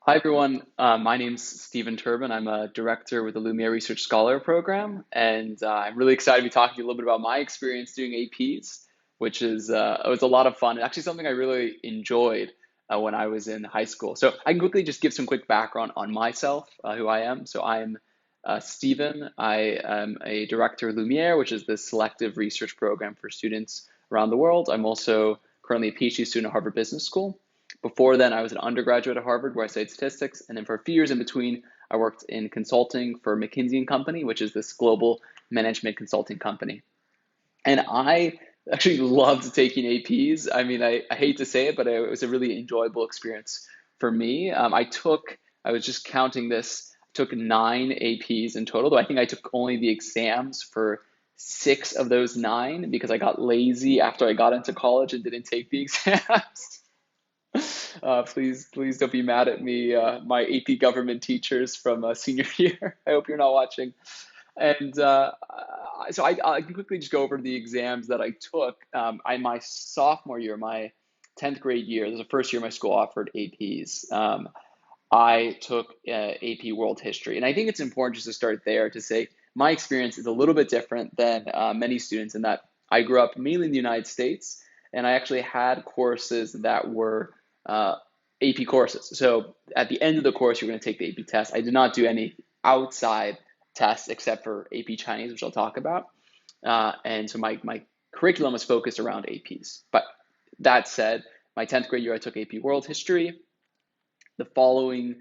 Hi, everyone. My name's Stephen Turbin. I'm a director with the Lumiere Research Scholar Program, and I'm really excited to be talking to you a little bit about my experience doing APs, which is it was a lot of fun. Actually, something I really enjoyed when I was in high school. So I can quickly just give some quick background on myself, who I am. So I'm Stephen. I am a director at Lumiere, which is the selective research program for students around the world. I'm also currently a PhD student at Harvard Business School. Before then, I was an undergraduate at Harvard where I studied statistics. And then for a few years in between, I worked in consulting for McKinsey and Company, which is this global management consulting company. And I actually loved taking APs. I mean, I hate to say it, but it was a really enjoyable experience for me. I was just counting this, I took 9 APs in total, though I think I took only the exams for 6 of those 9 because I got lazy after I got into college and didn't take the exams. Please don't be mad at me, my AP government teachers from senior year. I hope you're not watching. And I can quickly just go over the exams that I took. My sophomore year, my 10th grade year, this was the first year my school offered APs. I took AP World History. And I think it's important just to start there to say my experience is a little bit different than many students in that I grew up mainly in the United States, and I actually had courses that were AP courses. So at the end of the course, you're going to take the AP test. I did not do any outside tests except for AP Chinese, which I'll talk about. And so my curriculum was focused around APs. But that said, my 10th grade year, I took AP World History. The following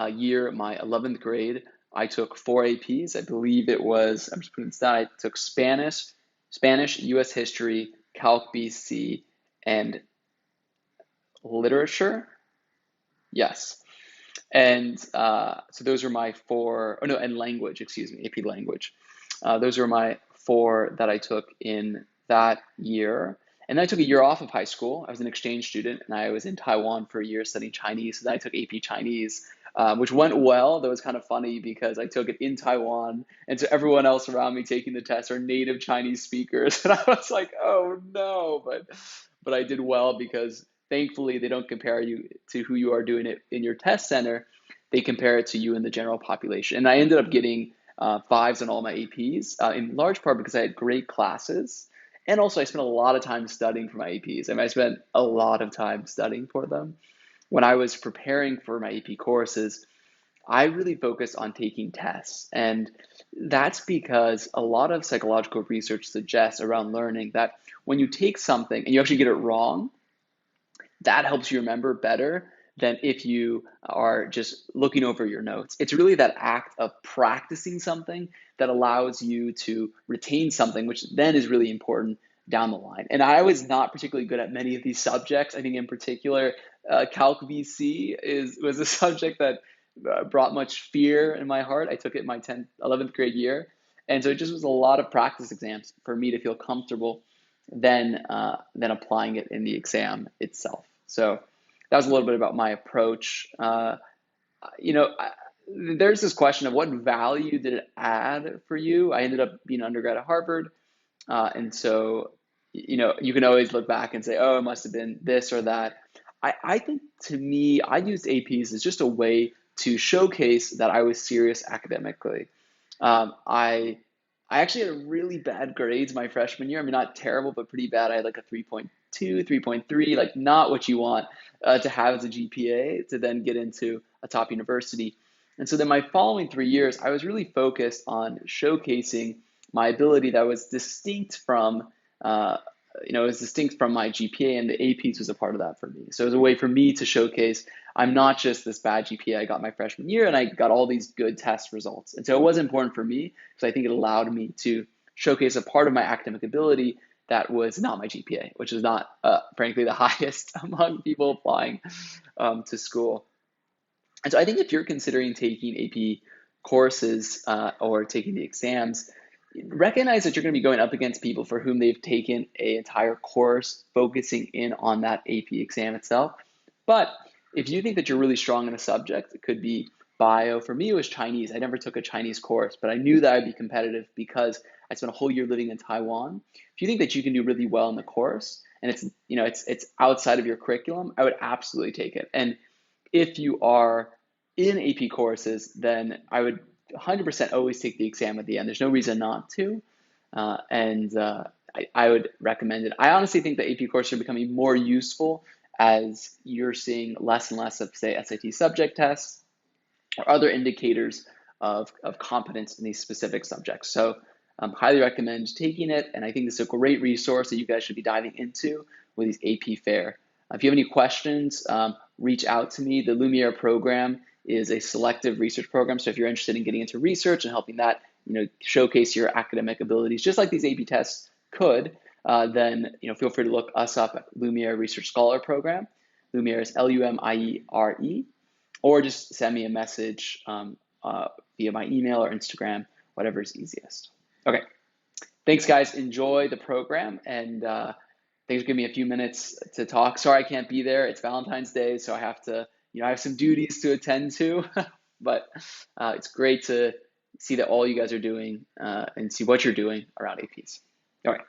year, my 11th grade, I took 4 APs. I believe it was, I'm just putting this down, I took Spanish, US history, Calc BC, and literature. Yes. And so those are my four, oh no, and language, excuse me, AP language. Those are my four that I took in that year. And then I took a year off of high school. I was an exchange student and I was in Taiwan for a year studying Chinese. So then I took AP Chinese, which went well. That was kind of funny because I took it in Taiwan. And so everyone else around me taking the test are native Chinese speakers. And I was like, oh no. But I did well because thankfully they don't compare you to who you are doing it in your test center. They compare it to you in the general population. And I ended up getting fives on all my APs, in large part because I had great classes. And also, I spent a lot of time studying for my APs. I mean, I spent a lot of time studying for them. When I was preparing for my AP courses, I really focused on taking tests. And that's because a lot of psychological research suggests around learning that when you take something and you actually get it wrong, that helps you remember better than if you are just looking over your notes. It's really that act of practicing something that allows you to retain something, which then is really important down the line. And I was not particularly good at many of these subjects. I think in particular, Calc VC was a subject that brought much fear in my heart. I took it in my 10th, 11th grade year. And so it just was a lot of practice exams for me to feel comfortable than applying it in the exam itself. So that was a little bit about my approach. You know, I, there's this question of what value did it add for you? I ended up being an undergrad at Harvard, and so you can always look back and say, oh, it must have been this or that. I think to me, I used APs as just a way to showcase that I was serious academically. I actually had really bad grades my freshman year. I mean, not terrible, but pretty bad. I had like a 3.2, 3.3, like not what you want to have as a GPA to then get into a top university. And so then my following 3 years, I was really focused on showcasing my ability that was distinct from, it was distinct from my GPA, and the APs was a part of that for me. So it was a way for me to showcase I'm not just this bad GPA I got my freshman year, and I got all these good test results. And so it was important for me because I think it allowed me to showcase a part of my academic ability that was not my GPA, which is not, frankly, the highest among people applying to school. And so I think if you're considering taking AP courses or taking the exams, recognize that you're going to be going up against people for whom they've taken an entire course focusing in on that AP exam itself. But if you think that you're really strong in a subject, it could be bio. For me, it was Chinese. I never took a Chinese course, but I knew that I'd be competitive because I spent a whole year living in Taiwan. If you think that you can do really well in the course and it's outside of your curriculum, I would absolutely take it. And if you are in AP courses, then I would 100% always take the exam at the end. There's no reason not to. And I would recommend it. I honestly think the AP courses are becoming more useful as you're seeing less and less of, say, SAT subject tests or other indicators of competence in these specific subjects. So highly recommend taking it. And I think this is a great resource that you guys should be diving into with these AP Fair. If you have any questions, reach out to me. The Lumiere program is a selective research program. So if you're interested in getting into research and helping that, showcase your academic abilities, just like these AP tests could, then feel free to look us up at Lumiere Research Scholar Program. Lumiere is Lumiere, or just send me a message via my email or Instagram, whatever is easiest. Okay, thanks guys. Enjoy the program, and thanks for giving me a few minutes to talk. Sorry I can't be there. It's Valentine's Day, so I have to, I have some duties to attend to, but it's great to see that all you guys are doing and see what you're doing around APs. All right.